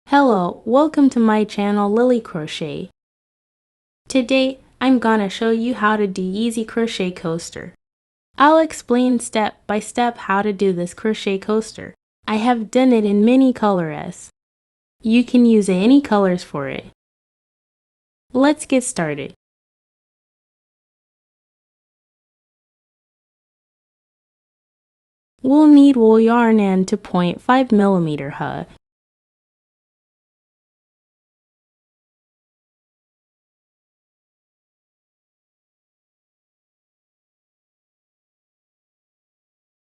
Hello, welcome to my channel Lily Crochet. Today, I'm gonna show you how to do easy crochet coaster. I'll explain step by step how to do this crochet coaster. I have done it in many colors. You can use any colors for it. Let's get started. We'll need wool yarn and 2.5mm hook.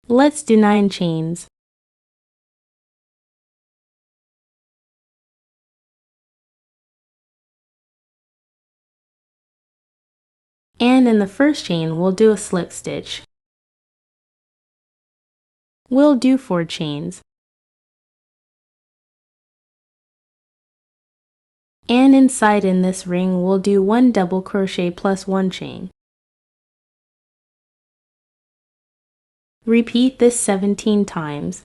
Let's do 9 chains. And in the first chain, we'll do a slip stitch. We'll do 4 chains. And inside in this ring, we'll do 1 double crochet plus 1 chain. Repeat this 17 times.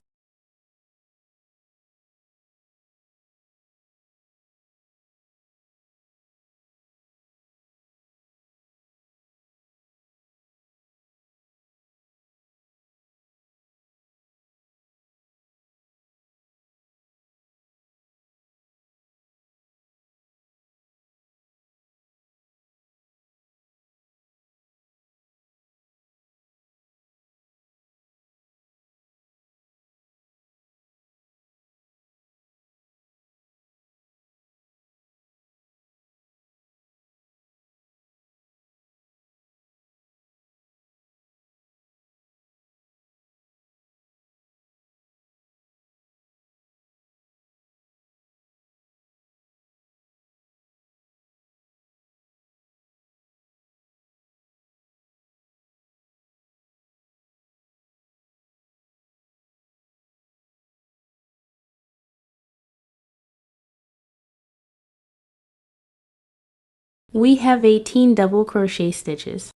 We have 18 double crochet stitches.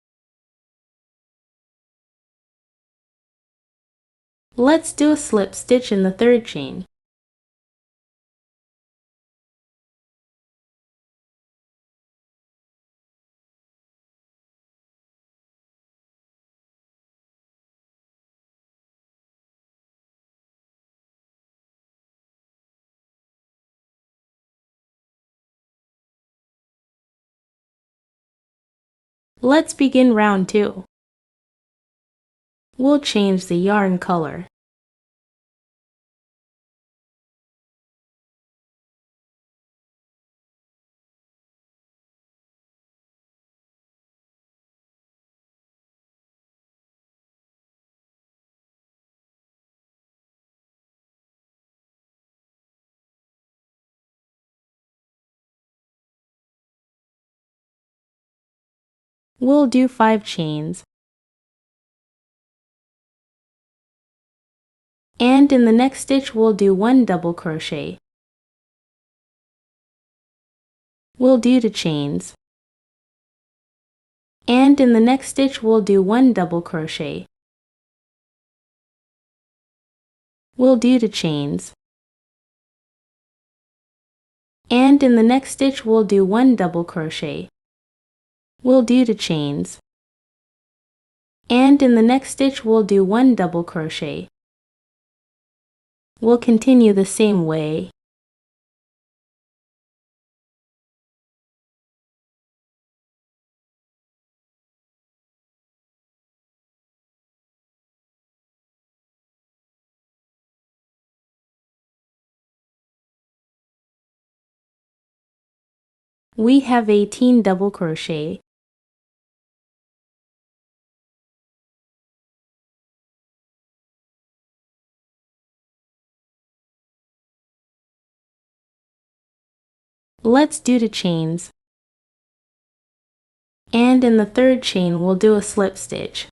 Let's do a slip stitch in the third chain. Let's begin round 2. We'll change the yarn color. We'll do 5 chains. And in the next stitch, we'll do 1 double crochet. We'll do 2 chains. And in the next stitch, we'll do 1 double crochet. We'll do 2 chains. And in the next stitch, we'll do 1 double crochet. We'll do 2 chains. And in the next stitch, we'll do 1 double crochet. We'll continue the same way. We have 18 double crochet. Let's do 2 chains. And in the third chain, we'll do a slip stitch.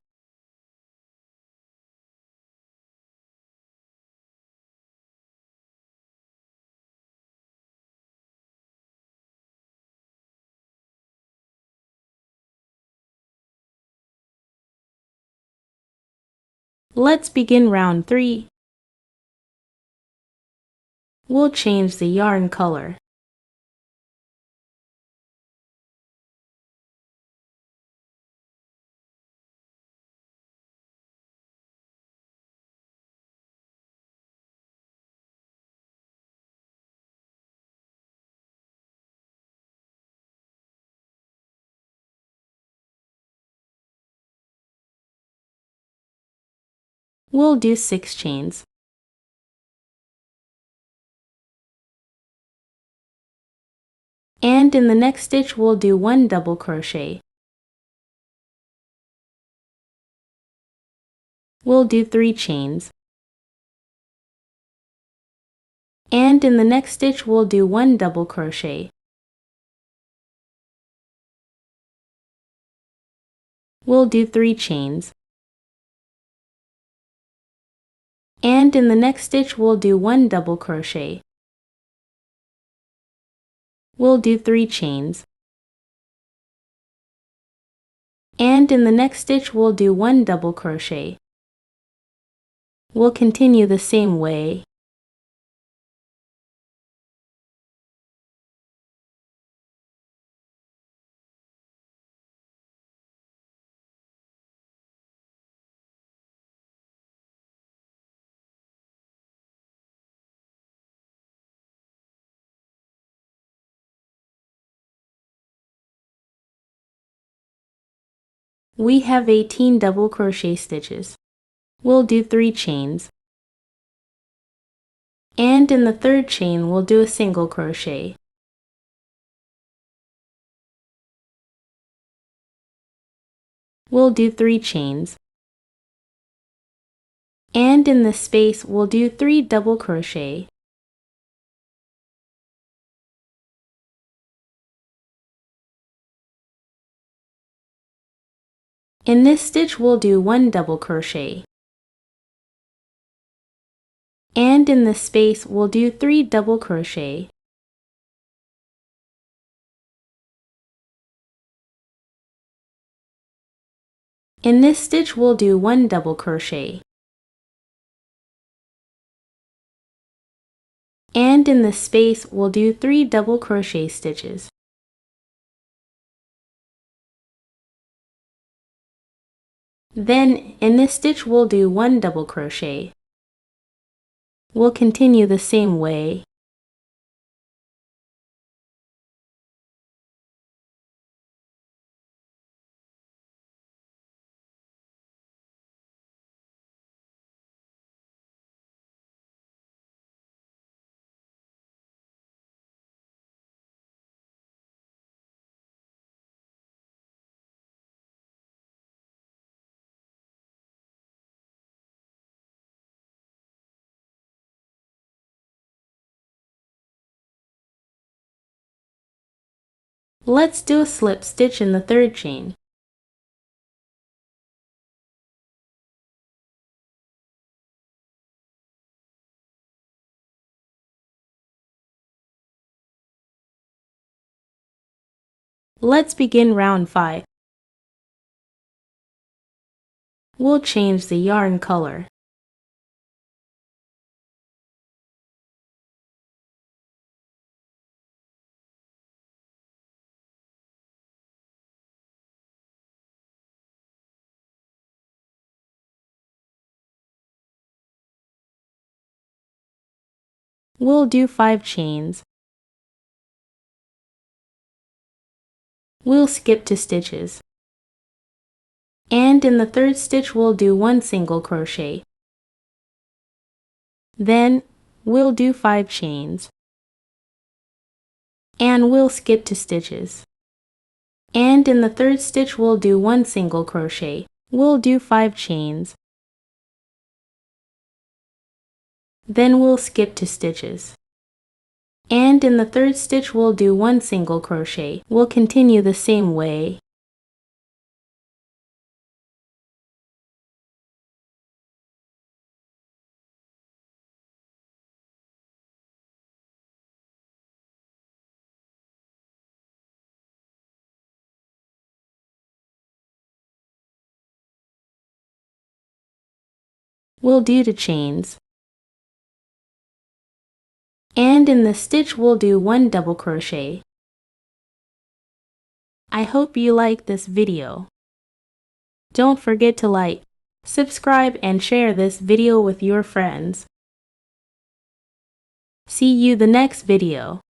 Let's begin round 3. We'll change the yarn color. We'll do 6 chains. And in the next stitch we'll do 1 double crochet. We'll do 3 chains. And in the next stitch we'll do 1 double crochet. We'll do 3 chains. And in the next stitch we'll do 1 double crochet. We'll do 3 chains. And in the next stitch we'll do 1 double crochet. We'll continue the same way. We have 18 double crochet stitches. We'll do 3 chains. And in the third chain we'll do a single crochet. We'll do 3 chains. And in this space we'll do 3 double crochet. In this stitch we'll do 1 double crochet. And in this space we'll do 3 double crochet. In this stitch we'll do 1 double crochet. And in this space we'll do 3 double crochet stitches. Then in this stitch we'll do 1 double crochet. We'll continue the same way. Let's do a slip stitch in the third chain. Let's begin round 5. We'll change the yarn color. We'll do 5 chains. We'll skip 2 stitches. And in the third stitch we'll do 1 single crochet. Then we'll do 5 chains. And we'll skip 2 stitches. And in the third stitch we'll do 1 single crochet. We'll do 5 chains. Then we'll skip 2 stitches. And in the third stitch we'll do 1 single crochet. We'll continue the same way. We'll do 2 chains. And in the stitch we'll do 1 double crochet. I hope you like this video. Don't forget to like, subscribe and share this video with your friends. See you the next video.